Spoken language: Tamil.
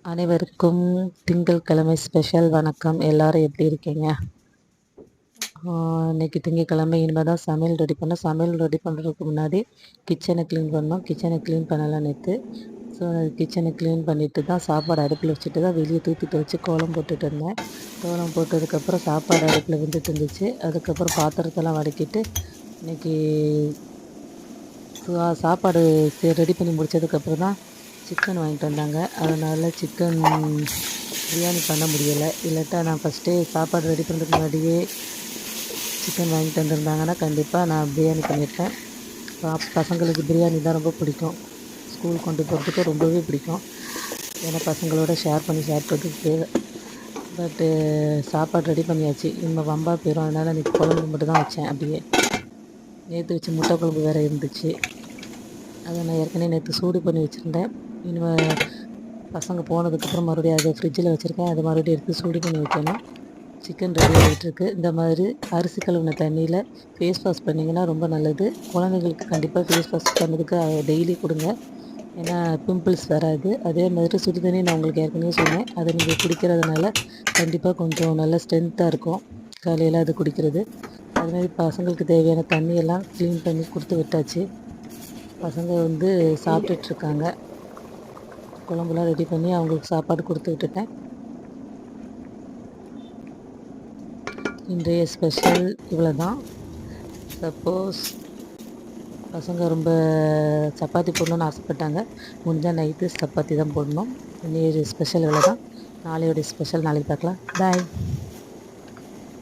அனைவருக்கும் திங்கட்கிழமை ஸ்பெஷல் வணக்கம். எல்லாரும் எப்படி இருக்கீங்க? இன்னைக்கு திங்கட்கிழமை. இனிமேல் தான் சமையல் ரெடி பண்ணோம். சமையல் ரெடி பண்ணுறதுக்கு முன்னாடி கிச்சனை க்ளீன் பண்ணோம். கிச்சனை க்ளீன் பண்ணலாம் நேற்று. ஸோ கிச்சனை க்ளீன் பண்ணிவிட்டு தான் சாப்பாடு அடுப்பில் வச்சுட்டு தான் வெளியே தூக்கி துவைச்சி கோலம் போட்டுட்டு இருந்தேன். கோலம் போட்டதுக்கப்புறம் சாப்பாடு அடுப்பில் வெந்துட்டு இருந்துச்சு. அதுக்கப்புறம் பாத்திரத்தெல்லாம் வதக்கிட்டு இன்றைக்கி சாப்பாடு ரெடி பண்ணி முடித்ததுக்கப்புறம் தான் சிக்கன் வாங்கிட்டு வந்தாங்க. அதனால் சிக்கன் பிரியாணி பண்ண முடியலை. இல்லாட்டா நான் ஃபஸ்ட்டே சாப்பாடு ரெடி பண்ணுறதுக்கு முன்னாடியே சிக்கன் வாங்கிட்டு வந்திருந்தாங்கன்னா கண்டிப்பாக நான் பிரியாணி பண்ணியிருப்பேன். பசங்களுக்கு பிரியாணி தான் ரொம்ப பிடிக்கும். ஸ்கூல் கொண்டு போகிறதுக்கு ரொம்பவே பிடிக்கும். ஏன்னா பசங்களோட ஷேர் பண்ணுறதுக்கு. பட்டு சாப்பாடு ரெடி பண்ணியாச்சு. இனிமேல் வம்பா போயிடும். அதனால் இன்றைக்கி குழம்பு மட்டும் தான் வச்சேன். அப்படியே நேற்று வச்சு முட்டை குழம்பு வேறு இருந்துச்சு. அதை நான் ஏற்கனவே நேற்று சூடு பண்ணி வச்சுருந்தேன். இனிமேல் பசங்க போனதுக்கப்புறம் மறுபடியும் அதை ஃப்ரிட்ஜில் வச்சுருக்கேன். அதை மறுபடியும் எடுத்து சூடு பண்ணி வைக்கணும். சிக்கன் ரெடி ஆகிட்டுருக்கு. இந்த மாதிரி அரிசி கழுவின தண்ணியில் ஃபேஸ் வாஷ் பண்ணிங்கன்னா ரொம்ப நல்லது. குழந்தைங்களுக்கு கண்டிப்பாக ஃபேஸ் வாஷ் பண்ணதுக்கு டெய்லி கொடுங்க. ஏன்னா பிம்பிள்ஸ் வராது. அதே மாதிரி சுடு தண்ணி நான் உங்களுக்கு ஏற்கனவே சொன்னேன். அதை நீங்கள் குடிக்கிறதுனால கண்டிப்பாக கொஞ்சம் நல்ல ஸ்ட்ரென்த்தாக இருக்கும் காலையில் அது குடிக்கிறது. அதுமாதிரி பசங்களுக்கு தேவையான தண்ணியெல்லாம் க்ளீன் பண்ணி கொடுத்து விட்டாச்சு. பசங்க சாப்பிட்டுட்ருக்காங்க. குழம்புலாம் ரெடி பண்ணி அவங்களுக்கு சாப்பாடு கொடுத்து விட்டுட்டேன். இன்றைய ஸ்பெஷல் இவ்வளோ தான். சப்போஸ் பசங்க ரொம்ப சப்பாத்தி போடணுன்னு ஆசைப்பட்டாங்க. முடிஞ்சால் நைட்டு சப்பாத்தி தான் போடணும். இன்றைய ஸ்பெஷல் இவ்வளோ தான். நாளையோடைய ஸ்பெஷல் நாளைக்கு பார்க்கலாம். பாய்.